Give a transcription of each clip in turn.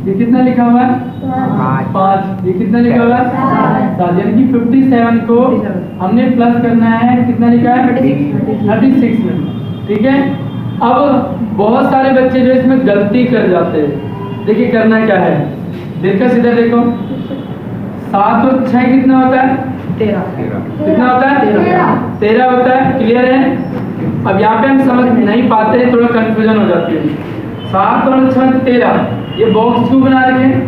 ये कितना लिखा हुआ है 5, ये कितना लिखा हुआ है 7, यानी कि 57 को हमने प्लस करना है, कितना लिखा है 36 में। ठीक है, अब बहुत सारे बच्चे जो इसमें गलती कर जाते हैं। देखिए करना क्या है, दिलकश इधर देखो, 7 और 6 कितना होता है 13, कितना होता है 13 होता है। क्लियर है, अब यहाँ पे हम समझ नहीं पाते हैं, थोड़ा कंफ्यूजन हो जाती है। 7 और 6 13, ये बॉक्स क्यों बना रखे हैं?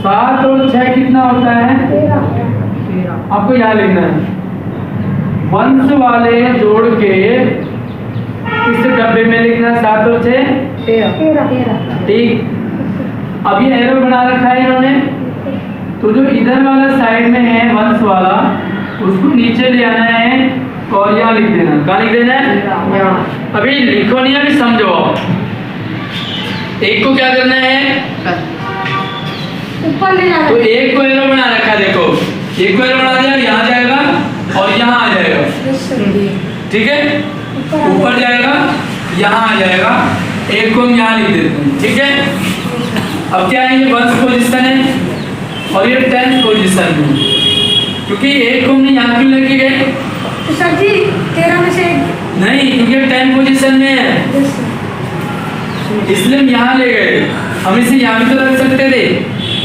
7 और 6 कितना होता है 13, आपको यहाँ लिखना है। वंश वाले जोड़ के इस डब्बे में लिखना है 7 और 6 13। ठीक, अब ये एरो बना रखा है इन्होंने, तो जो इधर वाला साइड में है वंश वाला, उसको नीचे ले आना है और यहाँ लिख देना। कहाँ लिख देना है? अभी लिखो नहीं, अभी समझो। एक को क्या करना है ऊपर ले जाना, तो एक को एरो बना रखा, देखो एक को एरो बना दिया, यहाँ जाएगा और यहाँ आ जाएगा। ठीक है, ऊपर जाएगा, यहाँ आ जाएगा, एक को हम यहाँ लिख देते हैं। ठीक है, अब क्या है, ये 1st पोजीशन है और ये 10th पोजीशन है, क्योंकि एक को हमने यहाँ क्यों लेके गए? तो सर जी 13 में से नहीं, क्योंकि 10 पोजीशन में है, इसलिए हम यहाँ ले गए। हम इसे यहाँ भी तो रख सकते थे,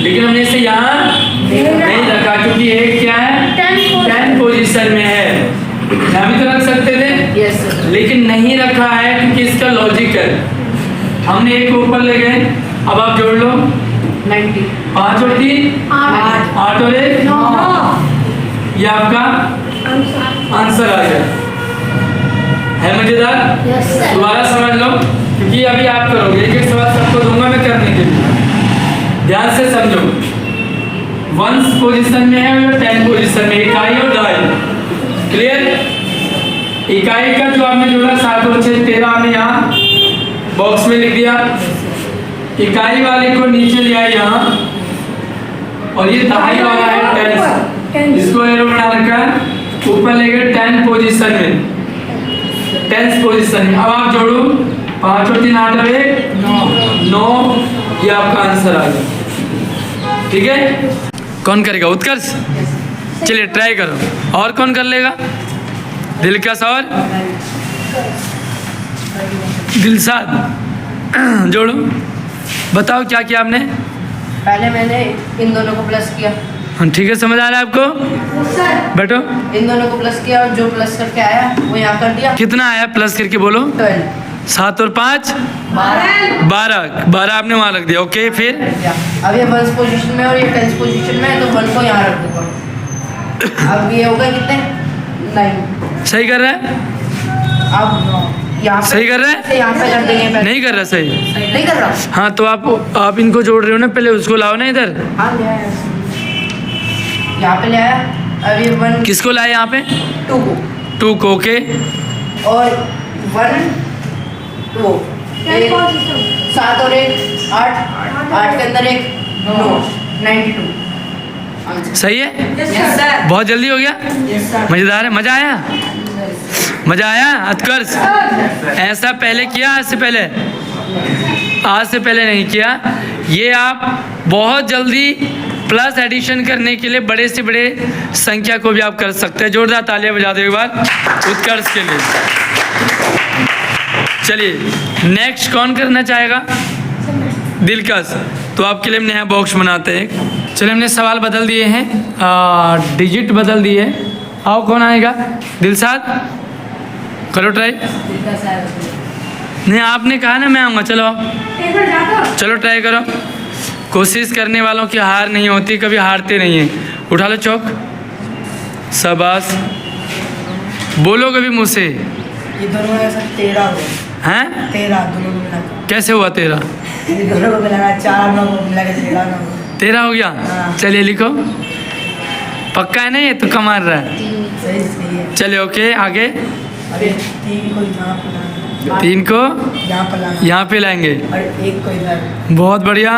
लेकिन हमने इसे यहाँ नहीं रखा, क्योंकि एक क्या है 10 पोजीशन में है। यहाँ भी तो रख सकते थे, लेकिन नहीं रखा है, क्योंकि इसका लॉजिक है। हमने एक को ऊपर ले गए, अब आप जोड़ लो 90, 5 और 3 8 और 1 9, ये आपका आंसर आ गया। है मजेदार? दोबारा समझ लो, क्योंकि अभी आप करोगे, एक एक सवाल सबको दूंगा मैं करने के लिए, ध्यान से समझो। 1st पोजीशन में है और 10 पोजीशन में, इकाई और दहाई। क्लियर? इकाई का जो आपने जोड़ा 7 और 6 13 हमने यहाँ बॉक्स में लिख दिया। इकाई वाले को नीचे ले आए यहाँ, और ये दहाई वाला है 10, इसको एरो बना रखा है, ऊपर ले गए 10 पोजीशन में, 10th पोजीशन में। अब आप जोड़ो 5 और 3 8 और 1 9, ये आपका आंसर आ गया। ठीक है, कौन करेगा? उत्कर्ष, चलिए ट्राई करो। और कौन कर लेगा? दिलकश और दिलशाद, जोड़ो, बताओ क्या किया आपने? पहले मैंने इन दोनों को प्लस किया। हाँ ठीक है, समझ आ रहा है आपको? बैठो। इन दोनों को प्लस किया और जो प्लस करके आया वो यहाँ कर दिया। कितना आया प्लस करके बोलो? 12। 7 और 5 12 आपने वहाँ रख दिया। ओके, फिर अब ये 1st पोजीशन में और ये 10th पोजीशन में है, तो 1 को यहाँ रख दूंगा। अब ये होगा कितने 9। सही कर रहा है? अब यहाँ सही कर रहा है? यहाँ पे कर देंगे पहले। नहीं कर रहा सही? नहीं कर रहा। हाँ, तो आप इनको जोड़ रहे हो ना, पहले उसको लाओ ना इधर। हाँ ले आया, यहाँ पे ले आया। अब ये 1 किसको लाए यहाँ पे? 2 को। 2 को, ओके। और 1 2 7 और 1 8 के अंदर 1 9 92। सही है? Yes sir. बहुत जल्दी हो गया? Yes sir. मजेदार है? मजा आया? मजा आया? उत्कर्ष, ऐसा पहले किया? आज से पहले? आज से पहले नहीं किया। ये आप बहुत जल्दी प्लस एडिशन करने के लिए बड़े से बड़े संख्या को भी आप कर सकते हैं। जोरदार तालियां बजा दो एक बार उत्कर्ष के लिए। चलिए नेक्स्ट कौन करना चाहेगा? दिलकश, तो आपके लिए हम नया बॉक्स बनाते हैं। चलिए हमने सवाल बदल दिए हैं, डिजिट बदल दिए। आओ कौन आएगा? दिलशाद, करो ट्राई। नहीं, आपने कहा ना मैं आऊँगा। चलो चलो ट्राई करो। कोशिश करने वालों की हार नहीं होती, कभी हारते नहीं हैं। उठा लो चौक, शाबाश। बोलो कभी मुझसे। ये दोनों में सर 13 हुआ। हैं? 13 दोनों को मिला के। कैसे हुआ 13? ये दोनों को मिला के 4 9 को मिला के 13 9। 13 हो गया? हाँ। चलिए लिखो। पक्का है ना? ये तो कमाल रहा है। सही है। चलिए ओके, आगे। अरे 3 को यहाँ पे लाना, 3 को यहाँ पे लाना, यहाँ पे लाएंगे। और 1 को इधर, बहुत बढ़िया।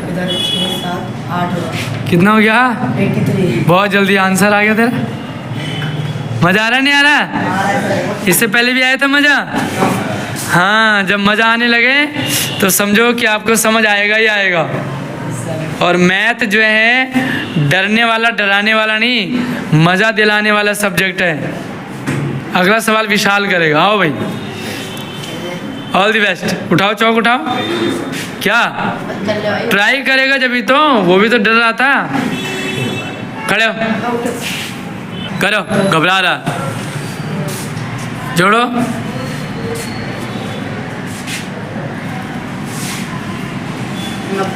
इधर 6 7 8 होगा। कितना हो गया? 83। बहुत जल्दी आंसर आ गया तेरा। मज़ा आ रहा नहीं आ रहा? आ रहा है सर। इससे पहले भी आया था मज़ा? हाँ, जब मज़ा आने लगे तो समझो कि आपको समझ आएगा ही आएगा। और मैथ जो है डरने वाला, डराने वाला नहीं, मज़ा दिलाने वाला सब्जेक्ट है। अगला सवाल विशाल करेगा। आओ भाई, ऑल द बेस्ट। उठाओ चौक उठाओ। क्या कर ले भाई। ट्राई करेगा जब तो, वो भी तो डर रहा था। खड़े हो, करो, घबरा रहा। जोड़ो।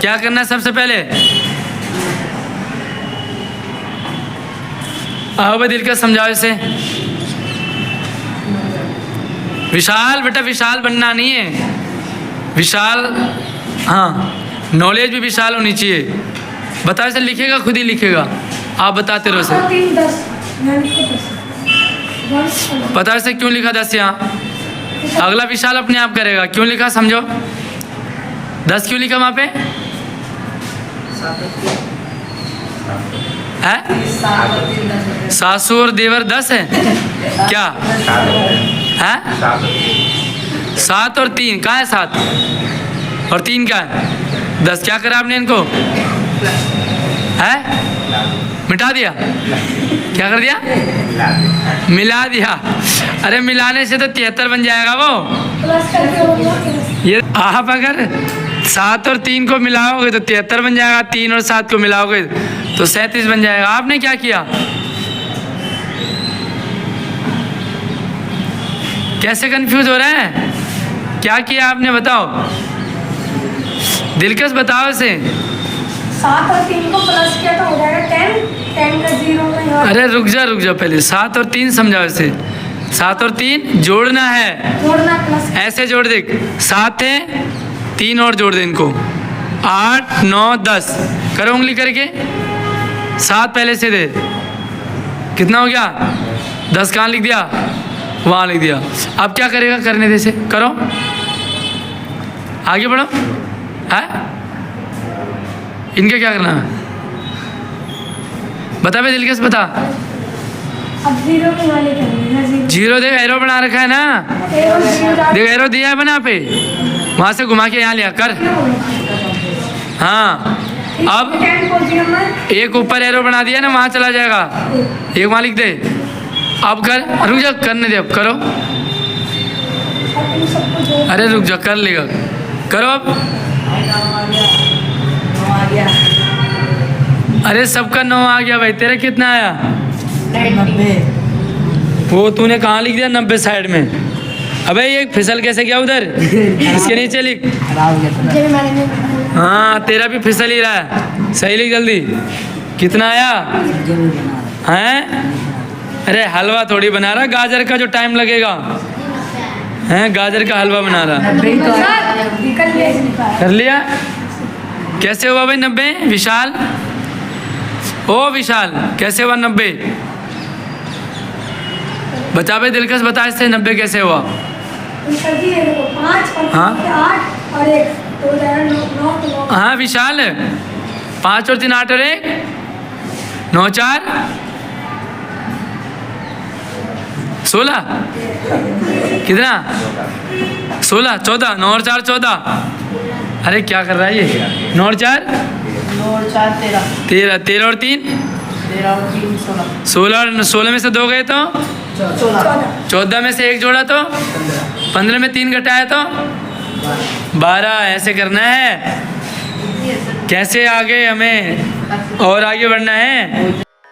क्या करना है सबसे पहले? आओ भाई, दिल का समझाओ इसे। विशाल बेटा, विशाल बनना नहीं है, विशाल, हाँ, नॉलेज भी विशाल होनी चाहिए। बताओ इसे, लिखेगा खुद ही लिखेगा, आप बताते रहो इसे। 3 10 मैं लिखो 10 बताओ इसे क्यों लिखा 10 यहाँ। अगला विशाल अपने आप करेगा। क्यों लिखा समझो। 10 क्यों लिखा वहाँ पे है? सासू और देवर 10 है क्या है? 7 और 3 कहाँ है? 7 और 3 क्या है? 10। क्या करा आपने इनको? है? मिटा दिया? क्या कर दिया? मिला दिया। अरे मिलाने से तो 73 बन जाएगा वो। प्लस करके हो गया। ये आप अगर 7 और 3 को मिलाओगे तो 73 बन जाएगा, 3 और 7 को मिलाओगे तो 37 बन जाएगा। आपने क्या किया? कैसे कंफ्यूज हो रहे हैं? क्या किया आपने बताओ, दिलकश बताओ इसे। 7 और 3 को प्लस किया तो हो जाएगा 10 10 का 0 नहीं होगा। अरे रुक जा पहले, 7 और 3 समझाओ इसे। 7 और 3 जोड़ना है, जोड़ना प्लस। ऐसे जोड़ दे। 7 है, 3 और जोड़ दे इनको। 8 9 10 करो उंगली करके। 7 पहले से दे, कितना हो गया? 10 कहाँ लिख दिया? वहाँ लिख दिया। अब क्या करेगा? करने दे से, करो, आगे बढ़ो। है इनका क्या करना है? बता बे दिलकश बता। अब 0 के वाले करेंगे। जीरो देख, एरो बना रखा है ना, देख एरो दिया है बना पे, वहाँ से घुमा के यहाँ लिया कर। हाँ, अब 10 को 0 में एक ऊपर एरो बना दिया ना, वहाँ चला जाएगा। एक वहाँ लिख दे। अब कर, रुक जा, करने दे, अब करो। इन सबको जोड़। अरे रुक जा, कर लेगा, करो अब। अरे सबका 9 आ गया भाई, तेरा कितना आया? 90। वो तूने कहाँ लिख दिया? 90 साइड में। अबे ये फिसल कैसे गया उधर? इसके नीचे लिख। हाँ, तेरा भी फिसल ही रहा है, सही लिख जल्दी। कितना आया? हैं? अरे हलवा थोड़ी बना रहा, गाजर का जो टाइम लगेगा हैं, गाजर का हलवा बना रहा। कर लिया? कैसे हुआ भाई 90? विशाल, ओ विशाल, कैसे हुआ 90? बता भाई दिलकश, बता इससे 90 कैसे हुआ? 5 और हाँ? 8 और 1 तो हो जाएगा 9 हाँ विशाल, 5 और 3 8 और 1 9 4 16। कितना? 16 14 9 और 4 14। अरे क्या कर रहा है ये? 9 और 4 9 और 4 13। 13 13 और 3 13 और 3 16। 16 और 16 में से 2 गए तो 14। 14 में से 1 जोड़ा तो 15 में 3 घटाया तो 12। ऐसे करना है। कैसे आगे हमें और आगे बढ़ना है?